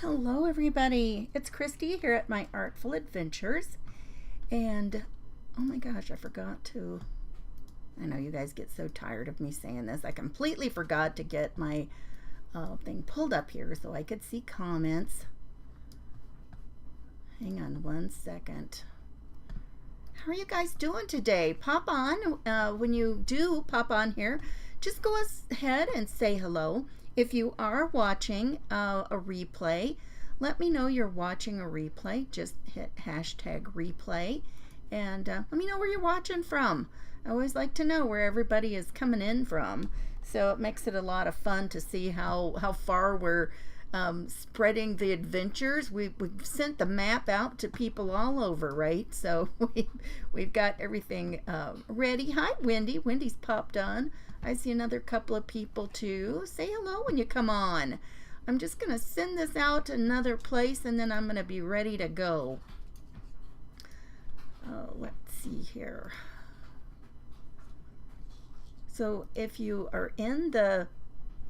Hello everybody, it's Christy here at My Artful Adventures, and oh my gosh, I know you guys get so tired of me saying this. I completely forgot to get my thing pulled up here so I could see comments. Hang on one second. How are you guys doing today? Pop on. When you do pop on here, just go ahead and say hello. If you are watching a replay, let me know you're watching a replay. Just hit hashtag replay and let me know where you're watching from. I always like to know where everybody is coming in from. So it makes it a lot of fun to see how far we're spreading the adventures. We've sent the map out to people all over, right? So we've got everything ready. Hi, Wendy. Wendy's popped on. I see another couple of people too. Say hello when you come on. I'm just going to send this out to another place and then I'm going to be ready to go. Let's see here. So if you are in the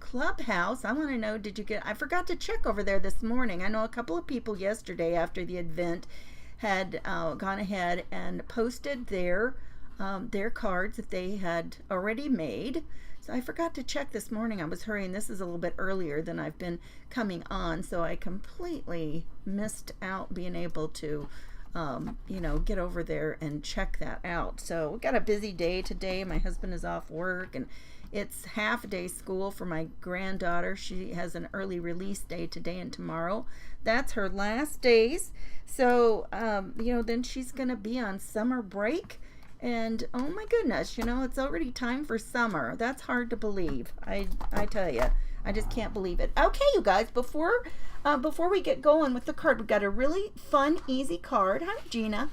Clubhouse, I want to know, I forgot to check over there this morning. I know a couple of people yesterday after the event had gone ahead and posted their cards that they had already made. So I forgot to check this morning. I was hurrying. This is a little bit earlier than I've been coming on, so I completely missed out being able to get over there and check that out. So we got a busy day today. My husband is off work and it's half day school for my granddaughter. She has an early release day today and tomorrow. That's her last days. So, then she's going to be on summer break. And oh my goodness, it's already time for summer. That's hard to believe. I tell you, I just can't believe it. Okay, you guys, before we get going with the card, we've got a really fun, easy card. Hi, Gina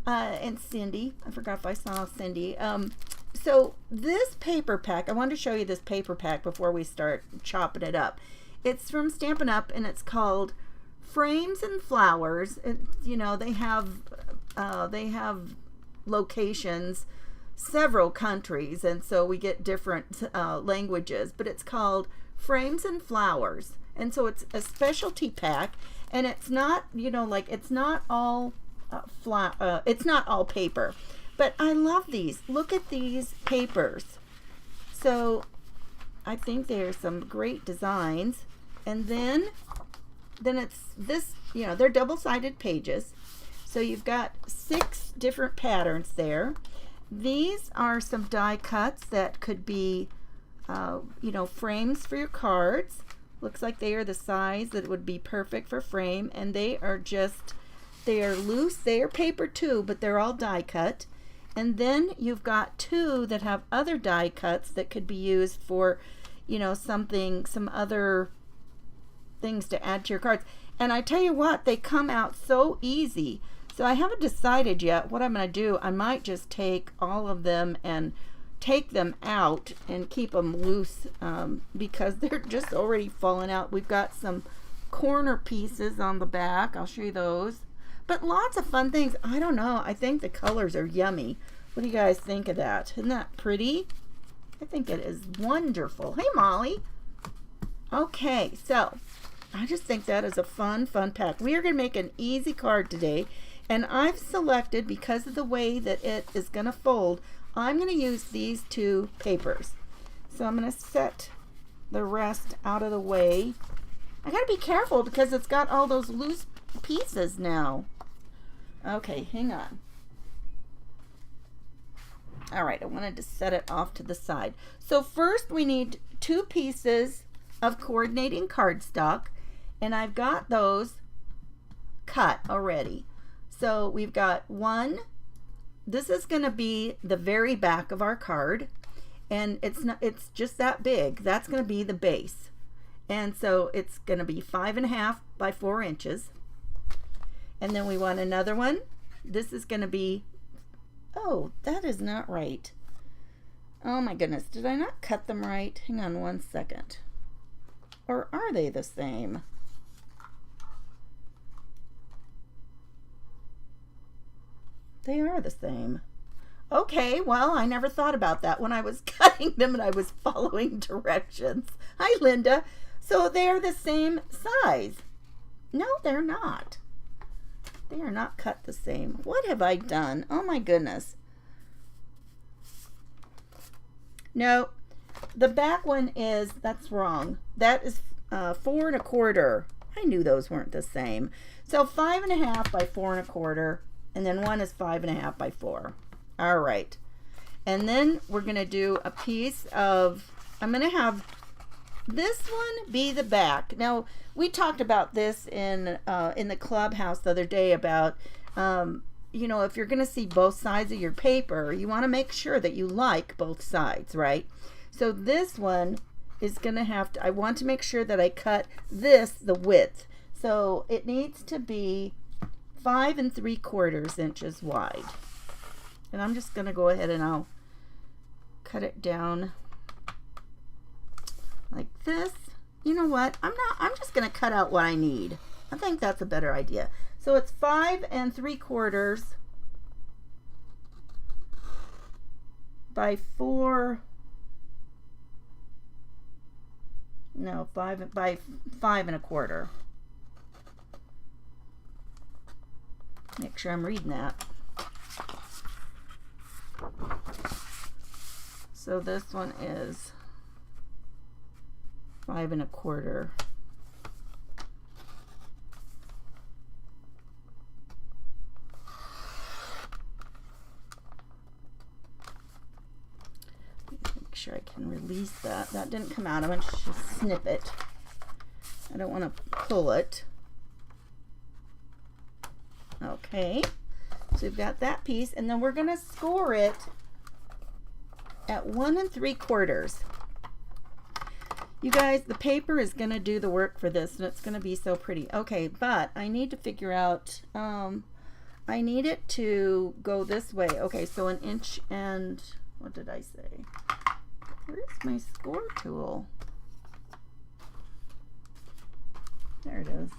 and Cindy. I forgot if I saw Cindy. So this paper pack, I wanted to show you this paper pack before we start chopping it up. It's from Stampin' Up! And it's called Frames and Flowers. They have locations, several countries, and so we get different languages, but it's called Frames and Flowers. And so it's a specialty pack, and it's not, it's not all it's not all paper. But I love these. Look at these papers. So I think there's some great designs. And then it's this, they're double-sided pages. So you've got 6 different patterns there. These are some die cuts that could be, frames for your cards. Looks like they are the size that would be perfect for frame. And they are loose. They are paper too, but they're all die cut. And then you've got 2 that have other die cuts that could be used for, some other things to add to your cards. And I tell you what, they come out so easy. So I haven't decided yet what I'm going to do. I might just take all of them and take them out and keep them loose because they're just already falling out. We've got some corner pieces on the back. I'll show you those. But lots of fun things. I don't know. I think the colors are yummy. What do you guys think of that? Isn't that pretty? I think it is wonderful. Hey, Molly. Okay, so I just think that is a fun pack. We are going to make an easy card today. And I've selected, because of the way that it is going to fold, I'm going to use these 2 papers. So I'm going to set the rest out of the way. I got to be careful because it's got all those loose pieces now. Okay, hang on. All right, I wanted to set it off to the side. So first we need 2 pieces of coordinating cardstock, and I've got those cut already. So we've got 1. This is going to be the very back of our card, and it's just that big. That's going to be the base. And so it's going to be 5.5 by 4 inches. And then we want another one. This is going to be, oh, that is not right. Oh my goodness, did I not cut them right? Hang on one second. Or are they the same? They are the same. Okay, well, I never thought about that when I was cutting them and I was following directions. Hi, Linda. So they're the same size. No, they're not. They are not cut the same. What have I done? Oh my goodness. No, the back one is, that's wrong. That is 4 1/4. I knew those weren't the same. So 5 1/2 by 4 1/4, and then one is 5 1/2 by 4. All right. And then we're going to do a piece of, I'm going to have this one be the back. Now, we talked about this in the clubhouse the other day about, you know, if you're going to see both sides of your paper, you want to make sure that you like both sides, right? So this one is going to have to, I want to make sure that I cut this, the width. So it needs to be 5 3/4 inches wide. And I'm just going to go ahead and I'll cut it down like this. You know what? I'm just going to cut out what I need. I think that's a better idea. So it's 5 3/4 by 4. No, 5 by 5 1/4. Make sure I'm reading that. So this one is 5 1/4. Make sure I can release that. That didn't come out. I want to just snip it. I don't want to pull it. Okay. So we've got that piece, and then we're going to score it at 1 3/4. You guys, the paper is going to do the work for this, and it's going to be so pretty. Okay, but I need to figure out, I need it to go this way. Okay, so 1 inch and, what did I say? Where's my score tool? There it is.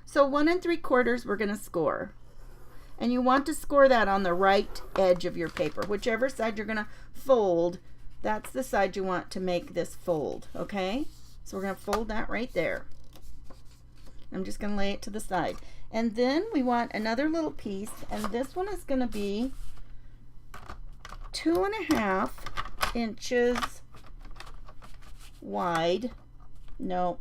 So 1 3/4 we're going to score. And you want to score that on the right edge of your paper. Whichever side you're going to fold, that's the side you want to make this fold, okay? So we're going to fold that right there. I'm just going to lay it to the side. And then we want another little piece, and this one is going to be 2 1/2 inches wide. No.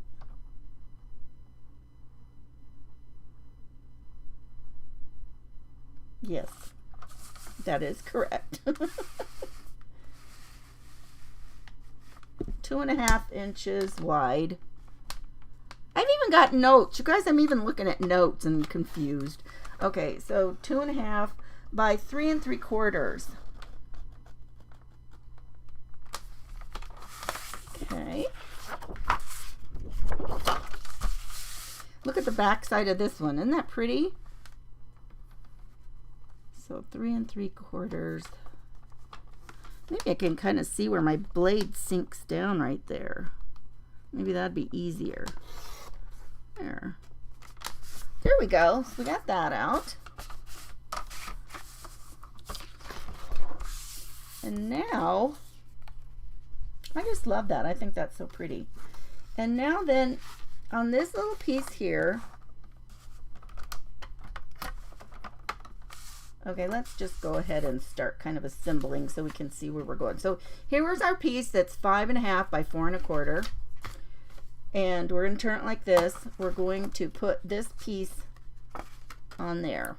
Yes, that is correct. 2 1/2 inches wide. I've even got notes. You guys, I'm even looking at notes and confused. Okay, so 2 1/2 by 3 3/4. Okay. Look at the back side of this one. Isn't that pretty? So 3 3/4. Maybe I can kind of see where my blade sinks down right there. Maybe that'd be easier. There. There we go. So we got that out. And now, I just love that. I think that's so pretty. And now then, on this little piece here, okay, let's just go ahead and start kind of assembling so we can see where we're going. So here's our piece that's 5 1/2 by 4 1/4. And we're going to turn it like this. We're going to put this piece on there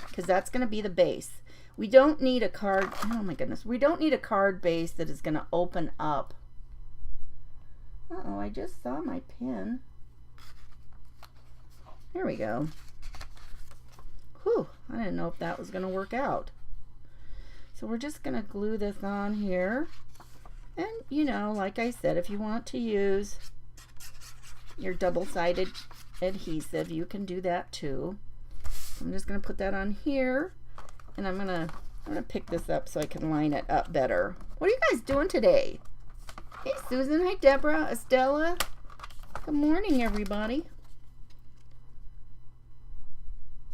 because that's going to be the base. We don't need a card. Oh my goodness. We don't need a card base that is going to open up. Uh-oh, I just saw my pin. There we go. Whew, I didn't know if that was going to work out. So we're just going to glue this on here. And, you know, like I said, if you want to use your double-sided adhesive, you can do that too. I'm just going to put that on here. And I'm going to pick this up so I can line it up better. What are you guys doing today? Hey, Susan. Hi, Deborah. Estella. Good morning, everybody.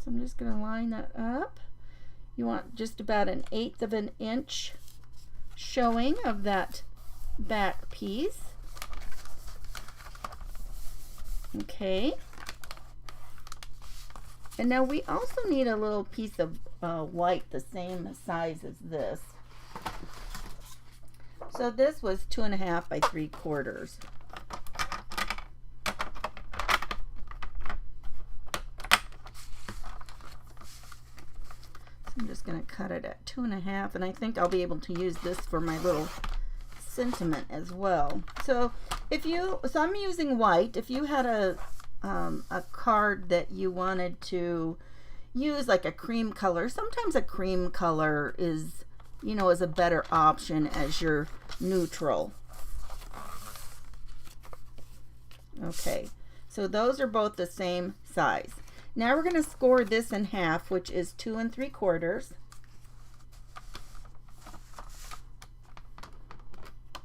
So I'm just going to line that up. You want just about 1/8 of an inch showing of that back piece. Okay. And now we also need a little piece of white the same size as this. So this was 2.5 by 3/4. I'm just going to cut it at 2.5, and I think I'll be able to use this for my little sentiment as well. So I'm using white. If you had a card that you wanted to use like a cream color, sometimes a cream color is, you know, is a better option as your neutral. Okay, so those are both the same size. Now we're going to score this in half, which is 2 3/4.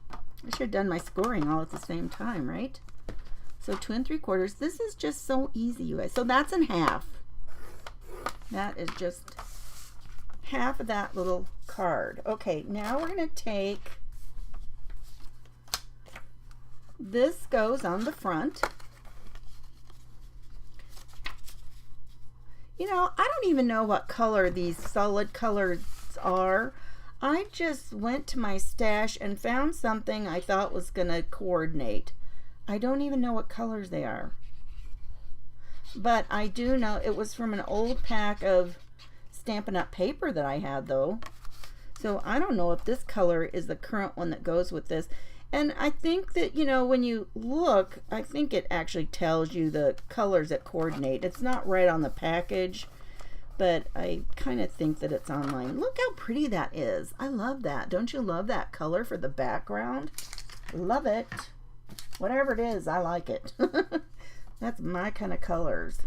I should have done my scoring all at the same time, right? So 2 3/4. This is just so easy, you guys. So that's in half. That is just half of that little card. Okay, now we're going to take, this goes on the front. You know, I don't even know what color these solid colors are. I just went to my stash and found something I thought was going to coordinate. I don't even know what colors they are. But I do know it was from an old pack of Stampin' Up! Paper that I had, though. So I don't know if this color is the current one that goes with this. And I think that, you know, when you look, I think it actually tells you the colors that coordinate. It's not right on the package, but I kind of think that it's online. Look how pretty that is. I love that. Don't you love that color for the background? Love it. Whatever it is, I like it. That's my kind of colors.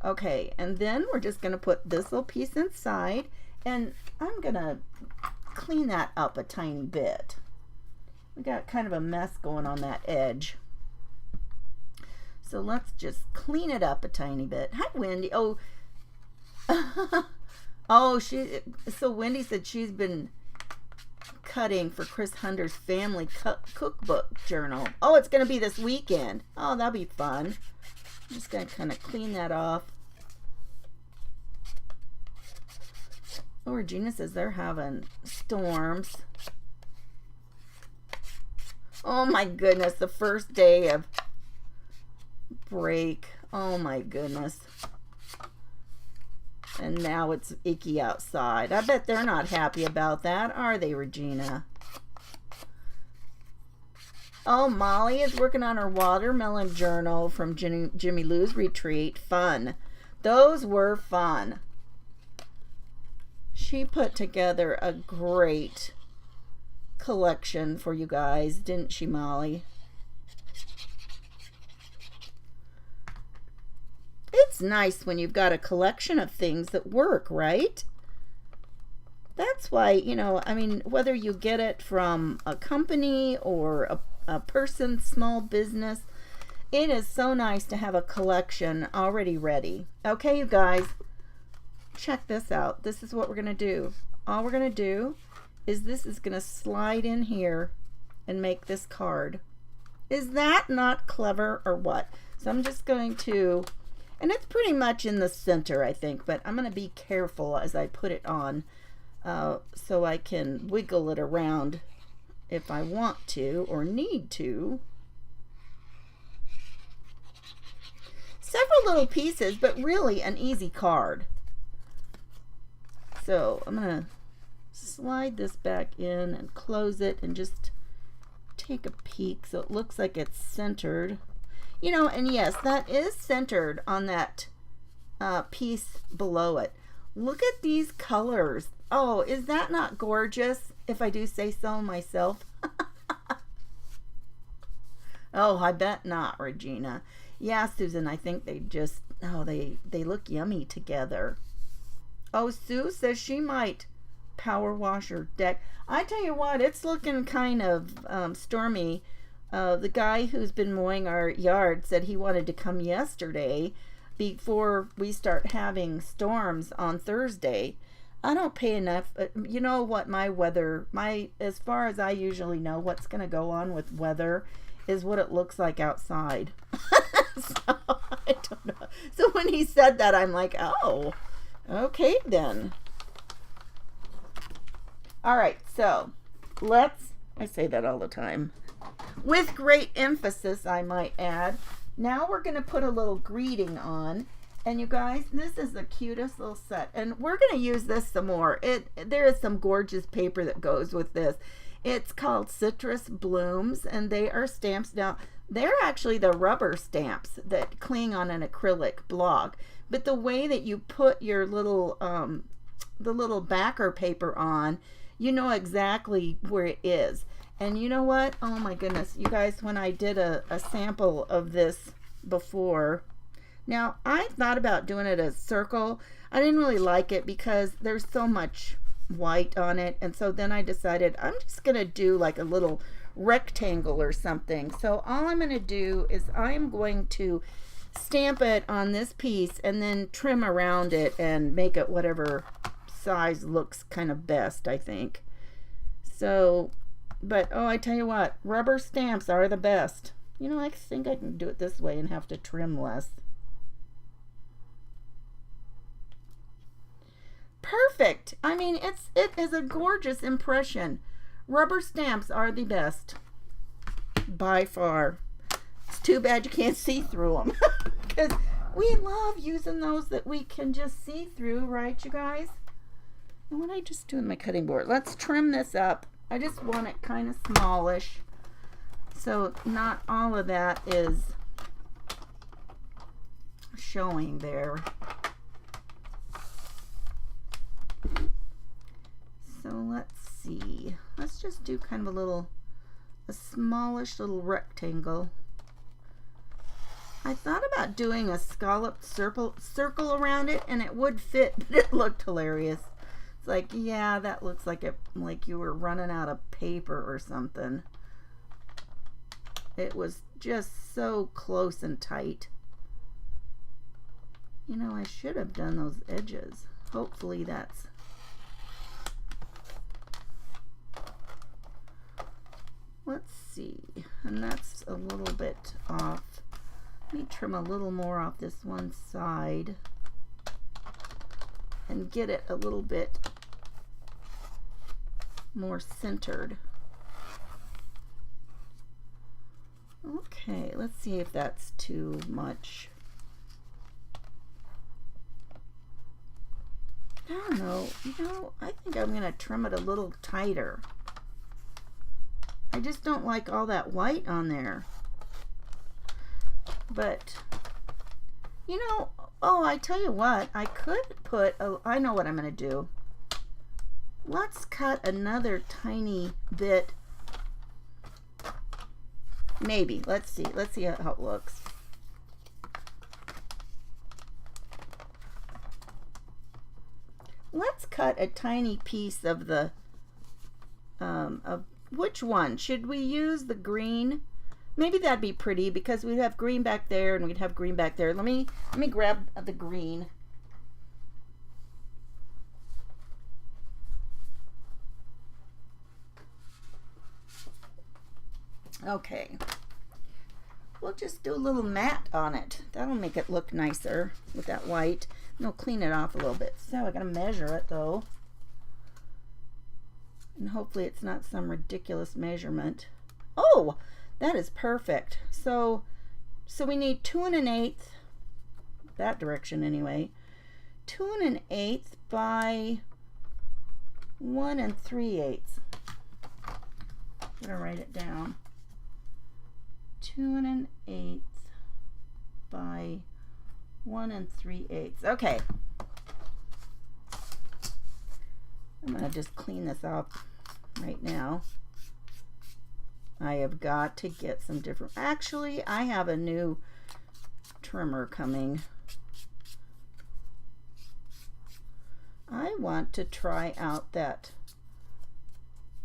Okay, and then we're just going to put this little piece inside, and I'm going to clean that up a tiny bit. We got kind of a mess going on that edge. So let's just clean it up a tiny bit. Hi, Wendy. Oh, so Wendy said she's been cutting for Chris Hunter's family cookbook journal. Oh, it's going to be this weekend. Oh, that'll be fun. I'm just going to kind of clean that off. Oh, Regina says they're having storms. Oh my goodness, the first day of break. Oh my goodness. And now it's icky outside. I bet they're not happy about that, are they, Regina? Oh, Molly is working on her watermelon journal from Jimmy Lou's retreat. Fun. Those were fun. She put together a great collection for you guys, didn't she, Molly? It's nice when you've got a collection of things that work, right? That's why, you know, I mean, whether you get it from a company or a person's small business, it is so nice to have a collection already ready. Okay, you guys, check this out. This is what we're going to do. All we're going to do is this is going to slide in here and make this card. Is that not clever or what? So I'm just going to, and it's pretty much in the center, I think, but I'm going to be careful as I put it on so I can wiggle it around if I want to or need to. Several little pieces, but really an easy card. So I'm going to slide this back in and close it and just take a peek so it looks like it's centered. You know, and yes, that is centered on that piece below it. Look at these colors. Oh, is that not gorgeous, if I do say so myself? Oh, I bet not, Regina. Yeah, Susan, I think they just, oh, they look yummy together. Oh, Sue says she might power wash her deck. I tell you what, it's looking kind of stormy. The guy who's been mowing our yard said he wanted to come yesterday before we start having storms on Thursday. I don't pay enough. You know what, my weather, as far as I usually know what's going to go on with weather is what it looks like outside. So I don't know. So when he said that, I'm like, oh, okay then. All right, so I say that all the time, with great emphasis, I might add. Now we're going to put a little greeting on. And you guys, this is the cutest little set. And we're going to use this some more. There is some gorgeous paper that goes with this. It's called Citrus Blooms, and they are stamps. Now, they're actually the rubber stamps that cling on an acrylic block. But the way that you put your little, the little backer paper on, you know exactly where it is. And you know what? Oh my goodness, you guys, when I did a sample of this before, now I thought about doing it as circle. I didn't really like it because there's so much white on it. And so then I decided I'm just going to do like a little rectangle or something. So all I'm going to do is I'm going to stamp it on this piece and then trim around it and make it whatever size looks kind of best, I think. So, but oh, I tell you what, rubber stamps are the best. You know, I think I can do it this way and have to trim less. Perfect. I mean, it is a gorgeous impression. Rubber stamps are the best by far. It's too bad you can't see through them because we love using those that we can just see through, right, you guys? And what I just do with my cutting board, let's trim this up. I just want it kind of smallish, so not all of that is showing there. So let's see. Let's just do kind of a smallish little rectangle. I thought about doing a scalloped circle around it, and it would fit, but it looked hilarious. It's like, yeah, that looks like like you were running out of paper or something. It was just so close and tight. You know, I should have done those edges. Hopefully that's... Let's see. And that's a little bit off. Let me trim a little more off this one side and get it a little bit more centered. Okay, let's see if that's too much. I don't know. You know, I think I'm going to trim it a little tighter. I just don't like all that white on there. But, you know, oh, I tell you what, I could put, I know what I'm going to do. Let's cut another tiny bit. Maybe. Let's see how it looks. Let's cut a tiny piece of the, of which one? Should we use the green? Maybe that'd be pretty because we'd have green back there and we'd have green back there. Let me grab the green. Okay. We'll just do a little matte on it. That'll make it look nicer with that white. And we'll clean it off a little bit. So I gotta measure it though. And hopefully it's not some ridiculous measurement. Oh, that is perfect. So we need 2 1/8, that direction anyway. 2 1/8 by 1 3/8. I'm gonna write it down. 2 1/8 by 1 3/8. Okay. I'm gonna just clean this up right now. I have got to get some different, actually I have a new trimmer coming. I want to try out that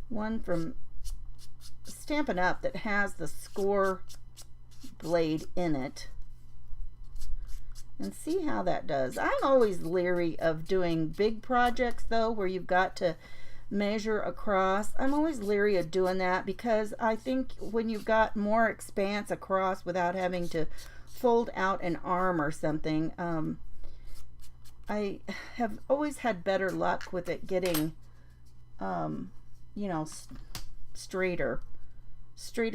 one from Stampin' Up that has the score blade in it and see how that does. I'm always leery of doing big projects though, where you've got to measure across. I'm always leery of doing that because I think when you've got more expanse across without having to fold out an arm or something. I have always had better luck with it getting, you know, straighter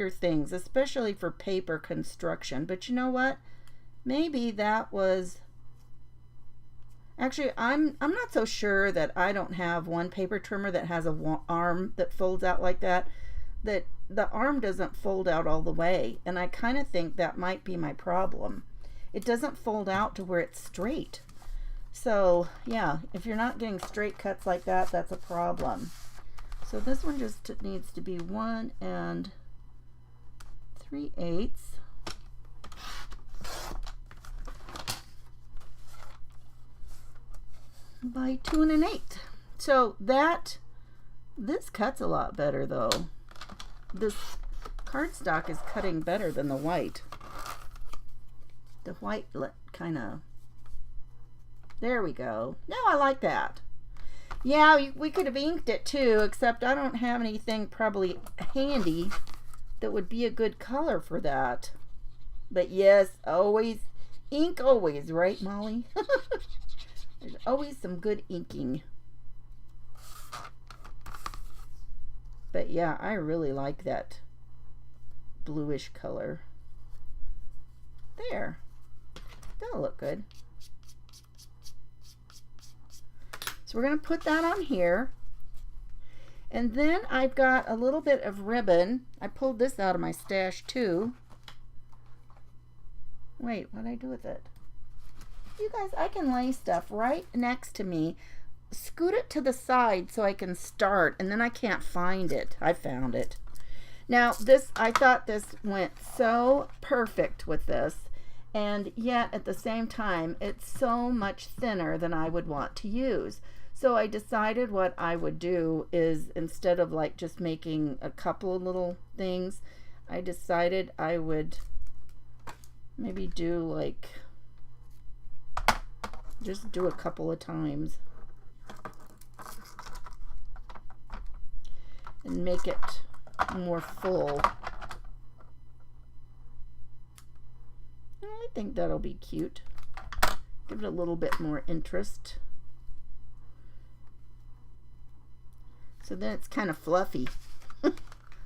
things, especially for paper construction. But you know what? Maybe that was, actually, I'm not so sure that I don't have one paper trimmer that has a arm that folds out like that. That the arm doesn't fold out all the way, and I kind of think that might be my problem. It doesn't fold out to where it's straight. So yeah, if you're not getting straight cuts like that, that's a problem. So this one just needs to be 1 3/8 by 2 1/8. So this cuts a lot better though. This cardstock is cutting better than the white. The white kind of, there we go. Now I like that. Yeah, we could have inked it too, except I don't have anything probably handy that would be a good color for that. But yes, always, ink always, right, Molly? There's always some good inking. But yeah, I really like that bluish color. There. That'll look good. So we're going to put that on here. And then I've got a little bit of ribbon. I pulled this out of my stash too. Wait, what did I do with it? You guys, I can lay stuff right next to me. Scoot it to the side so I can start, and then I can't find it. I found it. Now this, I thought this went so perfect with this, and yet at the same time it's so much thinner than I would want to use. So I decided what I would do is, instead of like just making a couple of little things, I decided I would maybe do like, just do a couple of times and make it more full. I think that'll be cute. Give it a little bit more interest. So then it's kind of fluffy.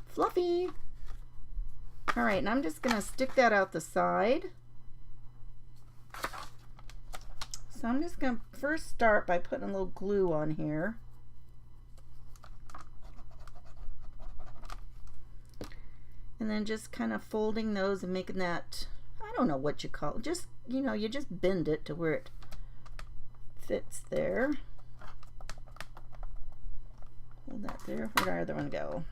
Fluffy. All right, and I'm just gonna stick that out the side. So I'm just gonna first start by putting a little glue on here. And then just kind of folding those and making that, I don't know what you call it, just, you know, you just bend it to where it fits there. Hold that there. Where'd our other one go?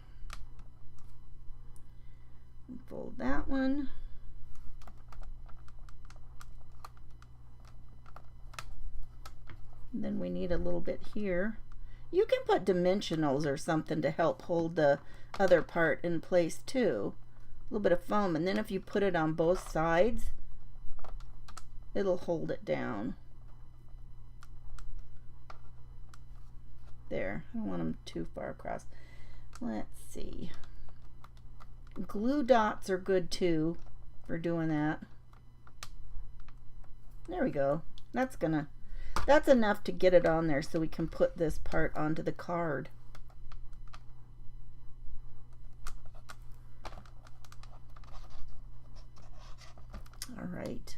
Fold that one. And then we need a little bit here. You can put dimensionals or something to help hold the other part in place too. A little bit of foam, and then if you put it on both sides, it'll hold it down. There. I don't want them too far across. Let's see. Glue dots are good too for doing that. There we go. That's enough to get it on there so we can put this part onto the card. All right.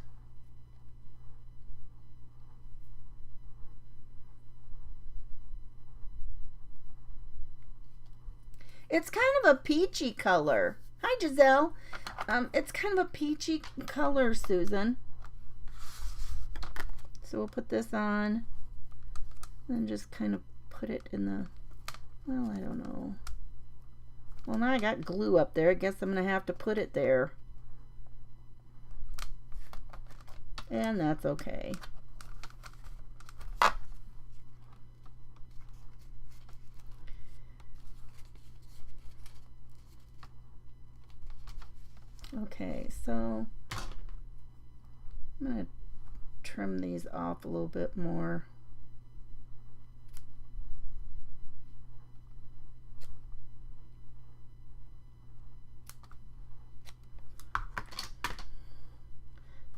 It's kind of a peachy color. Hi, Giselle. It's kind of a peachy color, Susan. So we'll put this on and just kind of put it in the, well, I don't know. Well, now I got glue up there. I guess I'm going to have to put it there. And that's okay. Okay, so I'm going to trim these off a little bit more.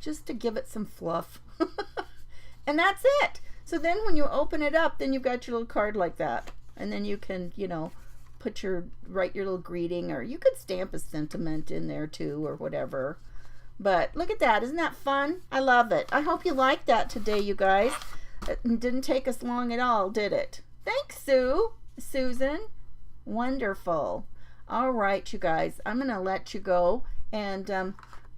just to give it some fluff. And that's it. So then when you open it up, then you've got your little card like that. And then you can, you know, write your little greeting, or you could stamp a sentiment in there too, or whatever. But look at that. Isn't that fun? I love it. I hope you liked that today, you guys. It didn't take us long at all, did it? Thanks, Susan. Wonderful. All right, you guys. I'm going to let you go. And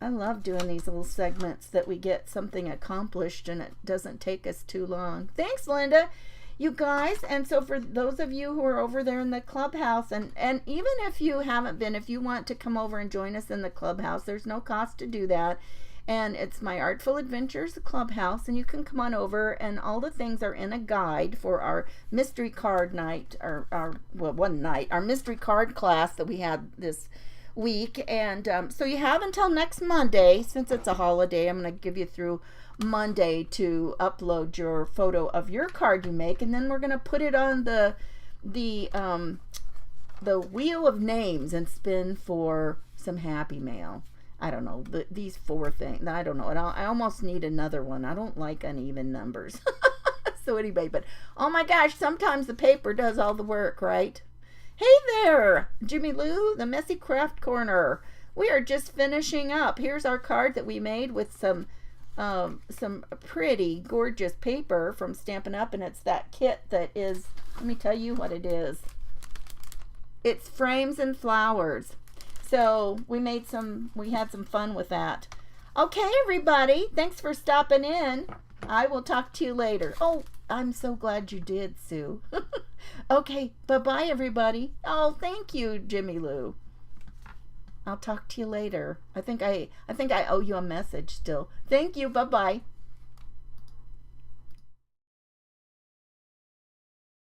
I love doing these little segments that we get something accomplished and it doesn't take us too long. Thanks, Linda. You guys, and so for those of you who are over there in the clubhouse, and even if you haven't been, if you want to come over and join us in the clubhouse, there's no cost to do that. And it's My Artful Adventures Clubhouse, and you can come on over, and all the things are in a guide for our mystery card night, our mystery card class that we had this week. And so you have until next Monday, since it's a holiday. I'm going to give you through Monday to upload your photo of your card you make, and then we're going to put it on the wheel of names and spin for some happy mail. I don't know, these 4 things. I don't know. I almost need another one. I don't like uneven numbers. So anyway, but oh my gosh, sometimes the paper does all the work, right? Hey there, Jimmy Lou, the Messy Craft Corner. We are just finishing up. Here's our card that we made with some pretty gorgeous paper from Stampin' Up, and it's that kit that is, let me tell you what it is. It's frames and flowers. So we had some fun with that. Okay, everybody, thanks for stopping in. I will talk to you later. Oh, I'm so glad you did, Sue. Okay, bye-bye, everybody. Oh, thank you, Jimmy Lou. I'll talk to you later. I think I owe you a message still. Thank you. Bye-bye.